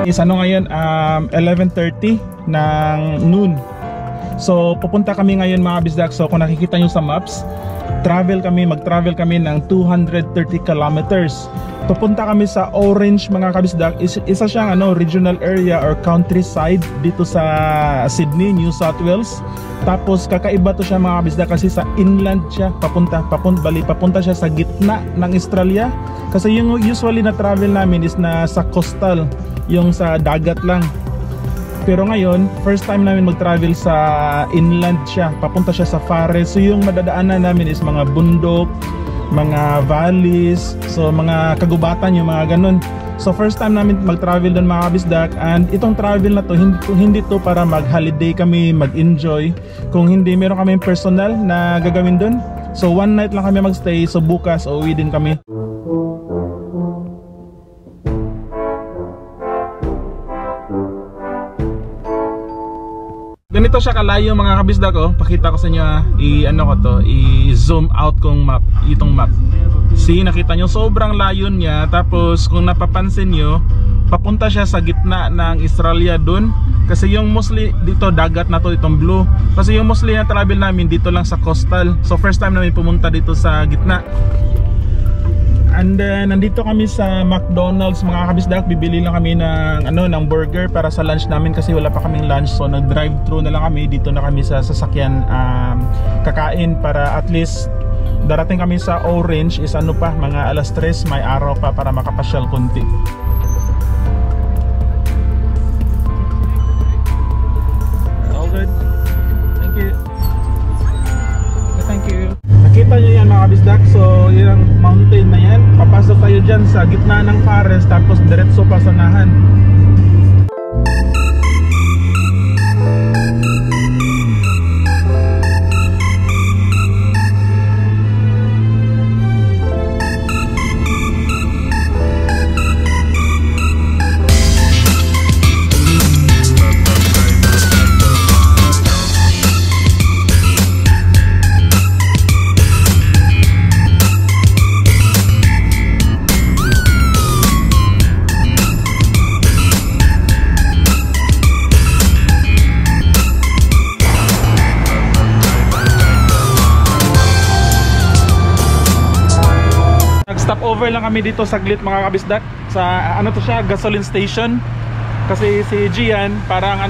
Is ano ngayon 11:30 ng noon. So pupunta kami ngayon mga bisdak. So kung nakikita nyo sa maps, mag-travel kami ng 230 kilometers. Pupunta kami sa Orange mga kabisdak. Isa siyang regional area or countryside dito sa Sydney, New South Wales. Tapos kakaiba to siya mga kabisdak kasi sa inland siya, papunta siya sa gitna ng Australia. Kasi yung usually na travel namin is na sa coastal, yung sa dagat lang. Pero ngayon, first time namin mag-travel sa inland siya, papunta siya sa forest. So yung madadaanan namin is mga bundok, mga valleys, so mga kagubatan, yung mga ganun. So first time namin mag-travel doon mga kabisdak. And itong travel na to, hindi to para mag-holiday kami, mag-enjoy. Kung hindi, meron kami personal na gagawin doon. So one night lang kami magstay, so bukas uuwi din kami. Ganito siya kalayo mga kabisdak ko. Pakita ko sa inyo i-zoom out kong map, itong map. See, nakita nyo sobrang layo niya. Tapos kung napapansin nyo, papunta siya sa gitna ng Australia dun. Kasi yung mostly dito dagat na to, itong blue. Kasi yung mostly na travel namin dito lang sa coastal. So first time namin pumunta dito sa gitna. And then nandito kami sa McDonald's mga kabisdak. Bibili lang kami ng burger para sa lunch namin kasi wala pa kaming lunch. So nag-drive through na lang kami. Dito na kami sa sasakyan kakain para at least darating kami sa Orange is mga alas 3, may araw pa para makapasyal konti. All good. Thank you. Thank you. Nakita nyo yan mga kabisdak. So yung mountain na yan, papasok tayo dyan sa gitna ng forest. Tapos diretso pa sa nahan. Stop over lang kami dito saglit mga kabisdak sa to siya, gasoline station. Kasi si Gian parang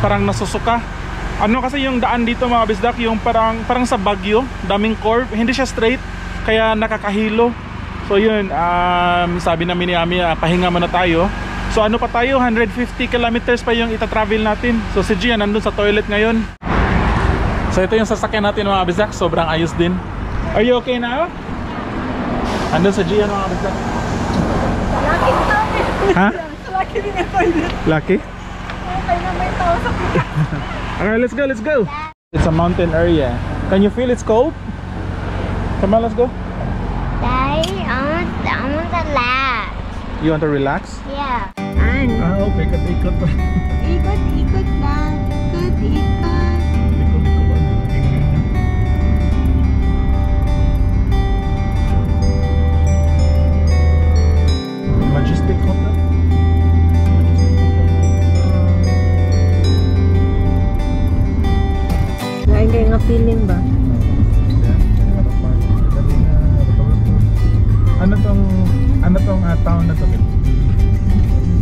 parang nasusuka. Kasi yung daan dito mga kabisdak, yung parang sa Baguio, daming curve, hindi siya straight kaya nakakahilo. So yun, sabi namin ni Ami, pahinga muna tayo. So pa tayo, 150 kilometers pa yung ita-travel natin. So si Gian nandun sa toilet ngayon. So ito yung sasakyan natin mga kabisdak, sobrang ayos din. Are you okay now? Andun sa Gian mga kabisdak. Lucky na Ha? Lucky din ang toilet. Lucky? Okay na may tao sa pita. Alright, let's go. It's a mountain area. Can you feel it's cold? Come on, let's go. Daddy, I want to relax. You want to relax? Yeah. Okay, ikot pa. Ikot lang. Ikot. Majestic Hotel. Lain kayo nga feeling ba? Ano tong town na to?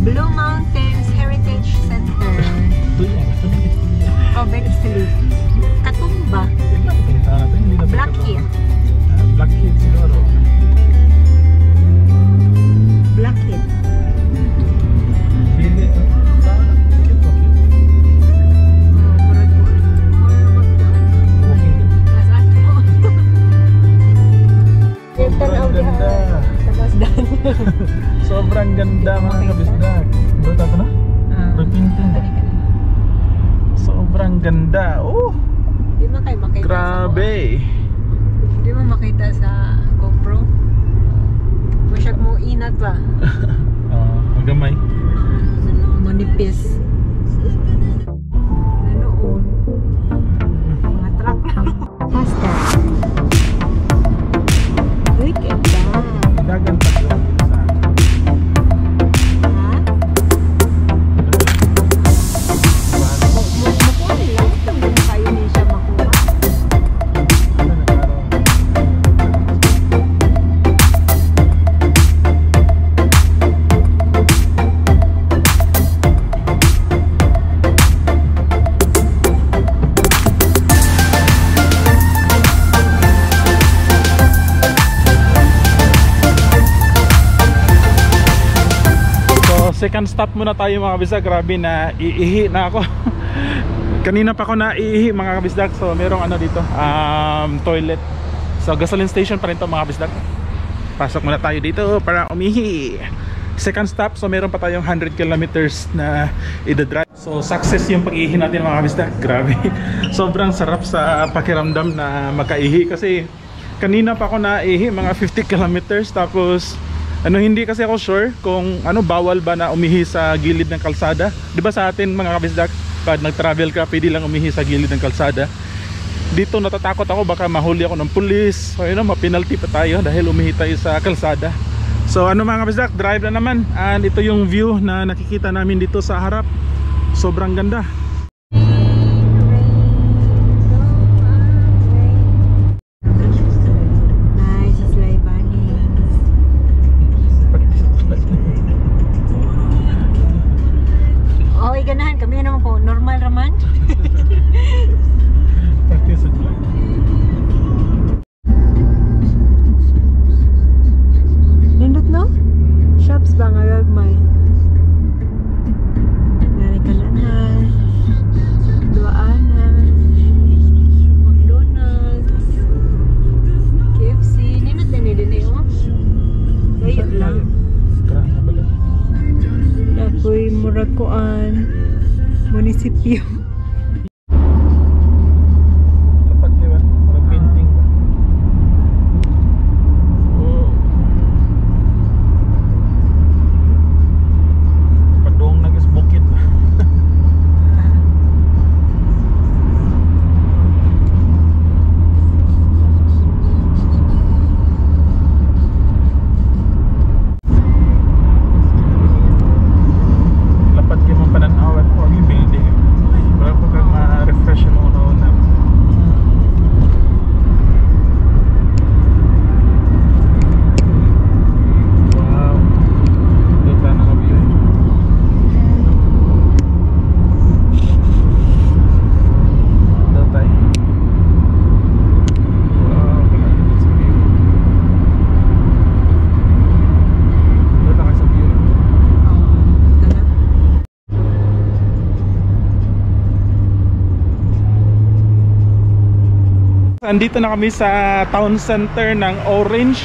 Blue Mountains Heritage Center. Oh, Bexley. Katumba. Blackheath. Blackheath siguro. Blackheath. Sobrang ganda mga kabisdak. Betul apa na? Berpinting. Sobrang ganda. Di mo kayo makita. Grabe. Di mo makita sa GoPro. Masyag mo inat ba? Magamay. Manipis. Nanoon. Mga truck lang. Faster. Look at that. Dagan pa yun. second stop muna tayo mga kabisdak. Grabe na iihi na ako. Kanina pa ako naiihi mga kabisdak. So merong ano dito, toilet. So gasoline station pa rin to mga kabisdak. Pasok muna tayo dito para umihi. Second stop, so meron pa tayong 100 kilometers na i-drive. So success yung pag-ihi natin mga kabisdak. Grabe. Sobrang sarap sa pakiramdam na makaihi kasi kanina pa ako naihi mga 50 kilometers. Tapos ano, hindi kasi ako sure kung ano, bawal ba na umihi sa gilid ng kalsada. Di ba sa atin mga kabisdak, pag nag-travel ka pwede lang umihi sa gilid ng kalsada. Dito natatakot ako baka mahuli ako ng pulis, so yun, mapinalty pa tayo dahil umihi tayo sa kalsada. So ano mga kabisdak, drive na naman. And ito yung view na nakikita namin dito sa harap. Sobrang ganda. Nice, slay bunny. Oh, iganahan kami naman po. Normal raman. Nindot no? Shops ba nga gagmay? Narikalanan, Duaanan, McDonald's, KFC. Nindot din eh oh. Gayot lang. Ako'y Murakoan Munisipyo. Dapat diba? Parang painting ba? Oh. Padong nagis bukid ba? Lapat kayo mong pananawan ko ang building. Wala po kang ma-refresh yung una-una. Wow, ganda na kami yun. Daw tayo. Wow, malapit sa view. Daw tayo sa view. Andito na kami sa town center ng Orange.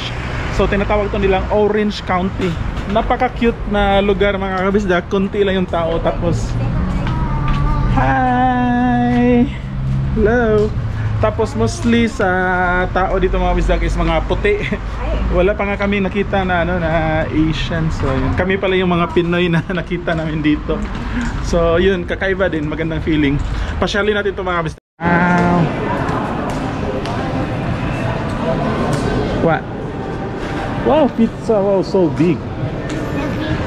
So tinatawag to nilang Orange County. Napaka-cute na lugar mga kabisdak. Kunti lang yung tao. Tapos hi! Hello! Tapos mostly sa tao dito mga kabisdak is mga puti. Wala pa nga kami nakita na ano, na Asian. So yun, kami pala yung mga Pinoy na nakita namin dito. So yun, kakaiba din, magandang feeling. Pasyalin natin ito mga kabisdak. Wow! What? Wow, pizza. Wow, so big.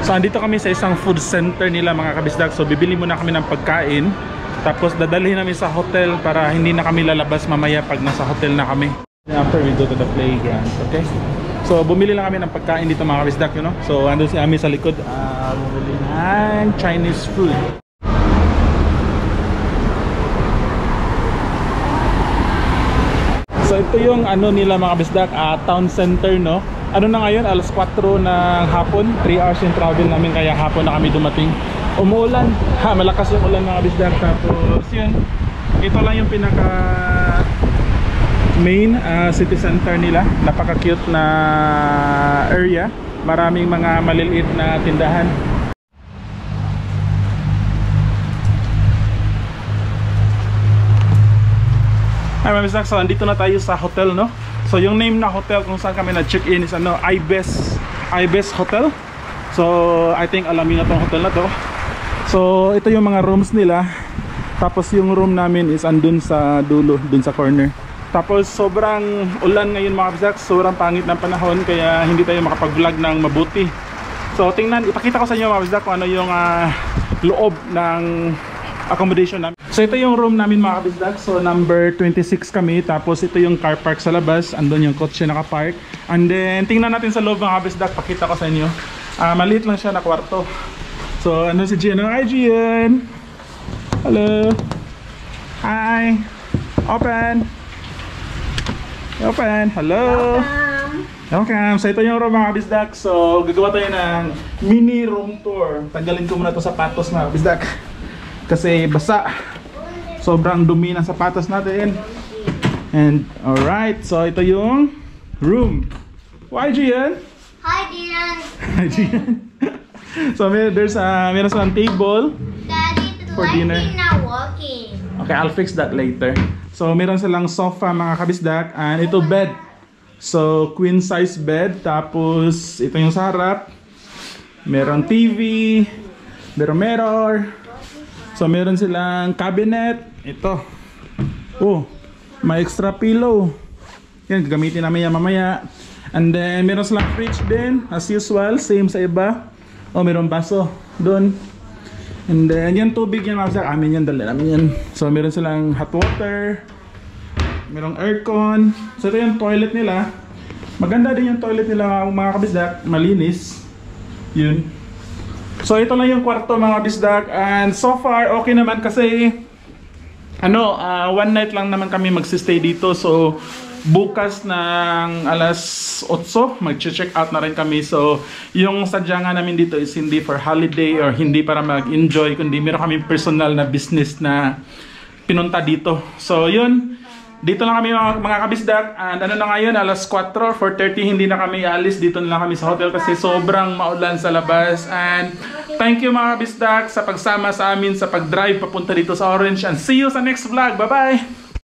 So andito kami sa isang food center nila mga kabisdak. So bibili muna kami ng pagkain. Tapos dadalhin namin sa hotel para hindi na kami lalabas mamaya pag nasa hotel na kami. After we go to the playground, okay? So bumili lang kami ng pagkain dito mga kabisdak, you know? So andun si Ami sa likod. Bumili ng Chinese food. So ito yung ano nila mga kabisdak, town center, no? Ano na ngayon, alas 4 ng hapon, 3 hours yung travel namin kaya hapon na kami dumating. Umuulan, malakas yung ulan mga kabisdak. Tapos yun, ito lang yung pinaka main city center nila. Napaka cute na area, maraming mga maliliit na tindahan. Hi mga kabisdak, so andito na tayo sa hotel, no? So yung name na hotel kung saan kami na-check-in is ano, Ibis Hotel. So I think alam niyo na tong hotel na to. So ito yung mga rooms nila. Tapos yung room namin is andun sa dulo, dun sa corner. Tapos sobrang ulan ngayon mga kabisdak, sobrang pangit ng panahon kaya hindi tayo makapag-vlog ng mabuti. So tingnan, ipakita ko sa inyo mga kabisdak kung ano yung loob ng accommodation namin. So ito yung room namin mga kabisdak. So number 26 kami. Tapos ito yung car park sa labas. Andun yung kotse nakapark. And then tingnan natin sa loob mga kabisdak. Pakita ko sa inyo. Maliit lang siya na kwarto. So ano si Gian? Hi Gian! Hello! Hi! Open! Open! Hello! Welcome! Welcome! So ito yung room mga kabisdak. So gagawa tayo ng mini room tour. Tanggalin ko muna ito sapatos mga kabisdak. Kasi basa. Sobrang dumi ng sapatos natin. And alright, so ito yung room. Why Gian? Hi, Dian. Hi Gian. So meron silang table. Daddy, the For light dinner. is not working. Okay, I'll fix that later. So meron silang sofa mga kabisdak. And ito bed. So queen size bed. Tapos ito yung sa harap. Meron TV. Meron mirror. So meron silang cabinet. Ito. Oh, may extra pillow. Yan, gagamitin namin yan mamaya. And then meron silang fridge din. As usual, same sa iba. Oh, meron baso doon. And then yan tubig yan mga amin yan, dala namin yan. So meron silang hot water. Merong aircon. So ito yung toilet nila. Maganda din yung toilet nila mga kabisdak. Malinis. Yun. So ito lang yung kwarto mga kabisdak. And so far okay naman kasi one night lang naman kami magsistay dito. So bukas ng alas 8 mag-check out na rin kami. So yung sadya nga namin dito is hindi for holiday or hindi para mag-enjoy, kundi meron kami personal na business na pinunta dito. So yun, dito lang kami mga kabisdak. And na ngayon, alas 4 or 4:30, hindi na kami alis. Dito na lang kami sa hotel kasi sobrang maulan sa labas. And thank you mga kabisdak sa pagsama sa amin sa pag-drive papunta dito sa Orange. And see you sa next vlog. Bye bye!